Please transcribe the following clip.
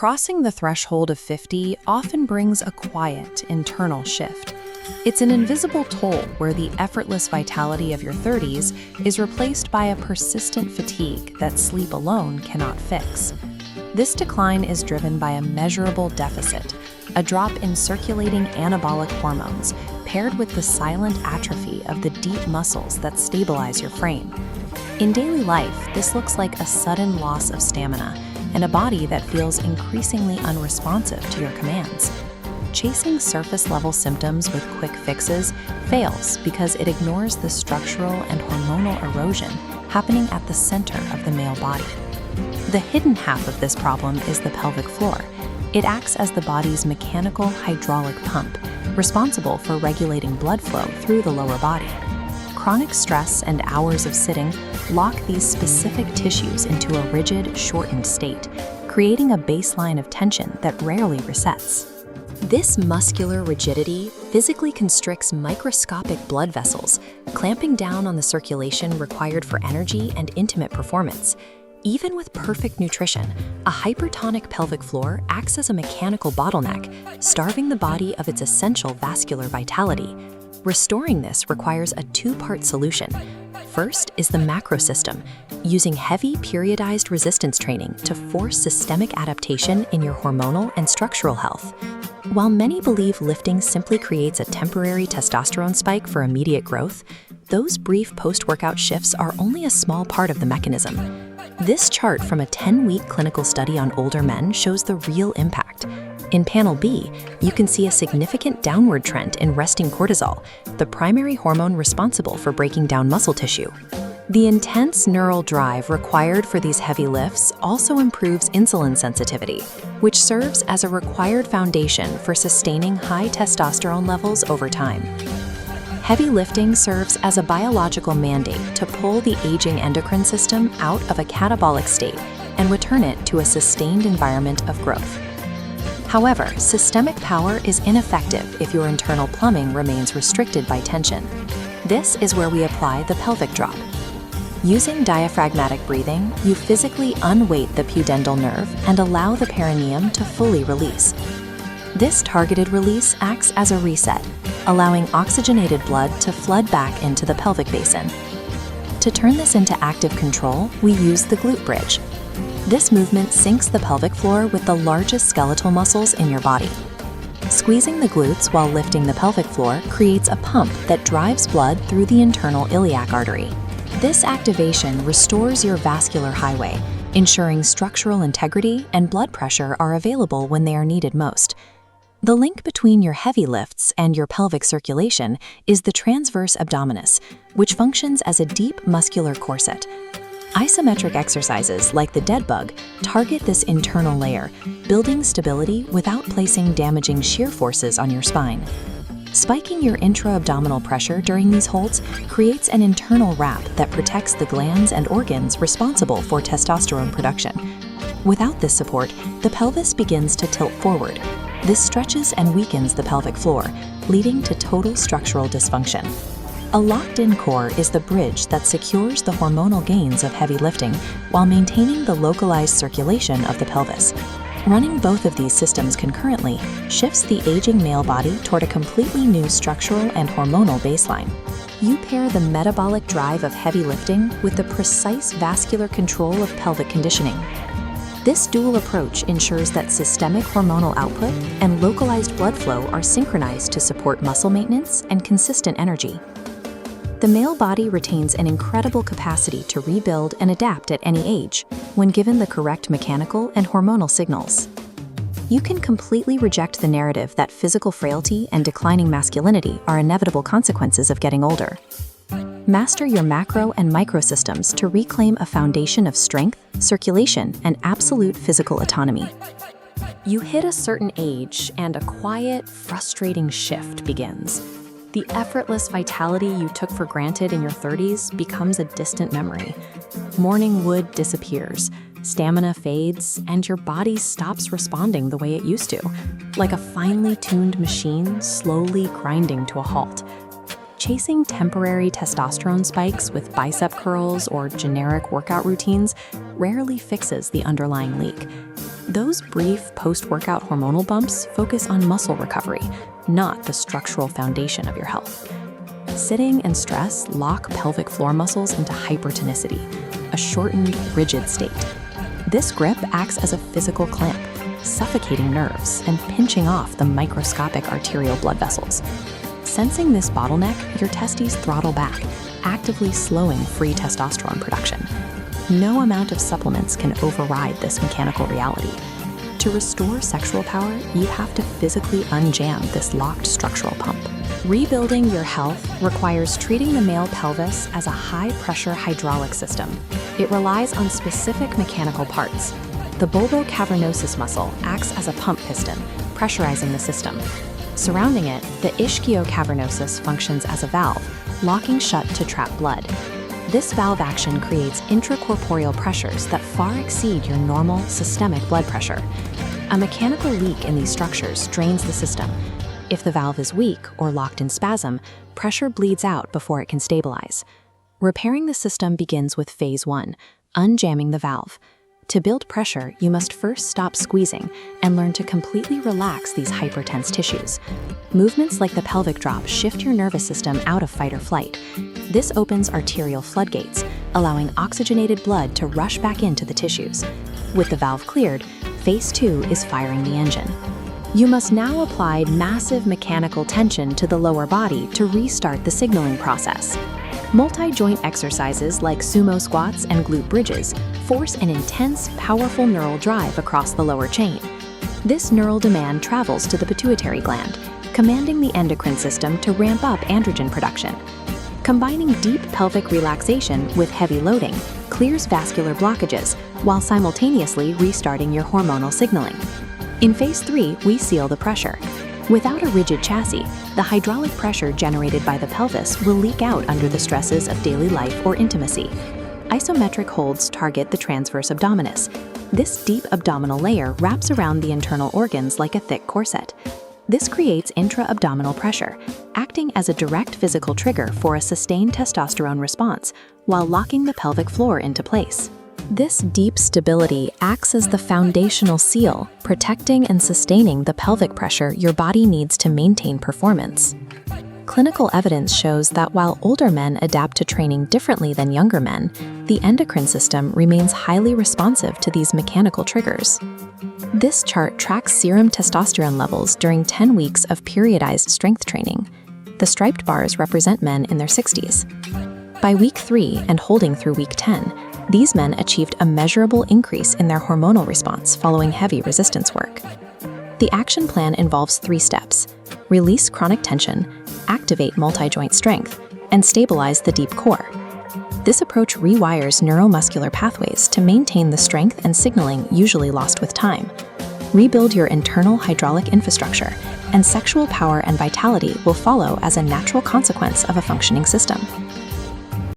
Crossing the threshold of 50 often brings a quiet, internal shift. It's an invisible toll where the effortless vitality of your 30s is replaced by a persistent fatigue that sleep alone cannot fix. This decline is driven by a measurable deficit, a drop in circulating anabolic hormones, paired with the silent atrophy of the deep muscles that stabilize your frame. In daily life, this looks like a sudden loss of stamina and a body that feels increasingly unresponsive to your commands. Chasing surface-level symptoms with quick fixes fails because it ignores the structural and hormonal erosion happening at the center of the male body. The hidden half of this problem is the pelvic floor. It acts as the body's mechanical hydraulic pump, responsible for regulating blood flow through the lower body. Chronic stress and hours of sitting lock these specific tissues into a rigid, shortened state, creating a baseline of tension that rarely resets. This muscular rigidity physically constricts microscopic blood vessels, clamping down on the circulation required for energy and intimate performance. Even with perfect nutrition, a hypertonic pelvic floor acts as a mechanical bottleneck, starving the body of its essential vascular vitality. Restoring this requires a two-part solution. First is the macro system, using heavy periodized resistance training to force systemic adaptation in your hormonal and structural health. While many believe lifting simply creates a temporary testosterone spike for immediate growth, those brief post-workout shifts are only a small part of the mechanism. This chart from a 10-week clinical study on older men shows the real impact. In panel B, you can see a significant downward trend in resting cortisol, the primary hormone responsible for breaking down muscle tissue. The intense neural drive required for these heavy lifts also improves insulin sensitivity, which serves as a required foundation for sustaining high testosterone levels over time. Heavy lifting serves as a biological mandate to pull the aging endocrine system out of a catabolic state and return it to a sustained environment of growth. However, systemic power is ineffective if your internal plumbing remains restricted by tension. This is where we apply the pelvic drop. Using diaphragmatic breathing, you physically unweight the pudendal nerve and allow the perineum to fully release. This targeted release acts as a reset, allowing oxygenated blood to flood back into the pelvic basin. To turn this into active control, we use the glute bridge. This movement syncs the pelvic floor with the largest skeletal muscles in your body. Squeezing the glutes while lifting the pelvic floor creates a pump that drives blood through the internal iliac artery. This activation restores your vascular highway, ensuring structural integrity and blood pressure are available when they are needed most. The link between your heavy lifts and your pelvic circulation is the transverse abdominis, which functions as a deep muscular corset. Isometric exercises like the dead bug target this internal layer, building stability without placing damaging shear forces on your spine. Spiking your intra-abdominal pressure during these holds creates an internal wrap that protects the glands and organs responsible for testosterone production. Without this support, the pelvis begins to tilt forward. This stretches and weakens the pelvic floor, leading to total structural dysfunction. A locked-in core is the bridge that secures the hormonal gains of heavy lifting while maintaining the localized circulation of the pelvis. Running both of these systems concurrently shifts the aging male body toward a completely new structural and hormonal baseline. You pair the metabolic drive of heavy lifting with the precise vascular control of pelvic conditioning. This dual approach ensures that systemic hormonal output and localized blood flow are synchronized to support muscle maintenance and consistent energy. The male body retains an incredible capacity to rebuild and adapt at any age when given the correct mechanical and hormonal signals. You can completely reject the narrative that physical frailty and declining masculinity are inevitable consequences of getting older. Master your macro and microsystems to reclaim a foundation of strength, circulation, and absolute physical autonomy. You hit a certain age and a quiet, frustrating shift begins. The effortless vitality you took for granted in your 30s becomes a distant memory. Morning wood disappears, stamina fades, and your body stops responding the way it used to, like a finely tuned machine slowly grinding to a halt. Chasing temporary testosterone spikes with bicep curls or generic workout routines rarely fixes the underlying leak. Those brief post-workout hormonal bumps focus on muscle recovery, not the structural foundation of your health. Sitting and stress lock pelvic floor muscles into hypertonicity, a shortened, rigid state. This grip acts as a physical clamp, suffocating nerves and pinching off the microscopic arterial blood vessels. Sensing this bottleneck, your testes throttle back, actively slowing free testosterone production. No amount of supplements can override this mechanical reality. To restore sexual power, you have to physically unjam this locked structural pump. Rebuilding your health requires treating the male pelvis as a high-pressure hydraulic system. It relies on specific mechanical parts. The bulbocavernosus muscle acts as a pump piston, pressurizing the system. Surrounding it, the ischiocavernosus functions as a valve, locking shut to trap blood. This valve action creates intracorporeal pressures that far exceed your normal systemic blood pressure. A mechanical leak in these structures drains the system. If the valve is weak or locked in spasm, pressure bleeds out before it can stabilize. Repairing the system begins with phase 1, unjamming the valve. To build pressure, you must first stop squeezing and learn to completely relax these hypertense tissues. Movements like the pelvic drop shift your nervous system out of fight or flight. This opens arterial floodgates, allowing oxygenated blood to rush back into the tissues. With the valve cleared, phase 2 is firing the engine. You must now apply massive mechanical tension to the lower body to restart the signaling process. Multi-joint exercises like sumo squats and glute bridges force an intense, powerful neural drive across the lower chain. This neural demand travels to the pituitary gland, commanding the endocrine system to ramp up androgen production. Combining deep pelvic relaxation with heavy loading clears vascular blockages while simultaneously restarting your hormonal signaling. In phase 3, we seal the pressure. Without a rigid chassis, the hydraulic pressure generated by the pelvis will leak out under the stresses of daily life or intimacy. Isometric holds target the transverse abdominis. This deep abdominal layer wraps around the internal organs like a thick corset. This creates intra-abdominal pressure, acting as a direct physical trigger for a sustained testosterone response while locking the pelvic floor into place. This deep stability acts as the foundational seal, protecting and sustaining the pelvic pressure your body needs to maintain performance. Clinical evidence shows that while older men adapt to training differently than younger men, the endocrine system remains highly responsive to these mechanical triggers. This chart tracks serum testosterone levels during 10 weeks of periodized strength training. The striped bars represent men in their 60s. By week 3 and holding through week 10, these men achieved a measurable increase in their hormonal response following heavy resistance work. The action plan involves 3 steps: release chronic tension, activate multi-joint strength, and stabilize the deep core. This approach rewires neuromuscular pathways to maintain the strength and signaling usually lost with time. Rebuild your internal hydraulic infrastructure, and sexual power and vitality will follow as a natural consequence of a functioning system.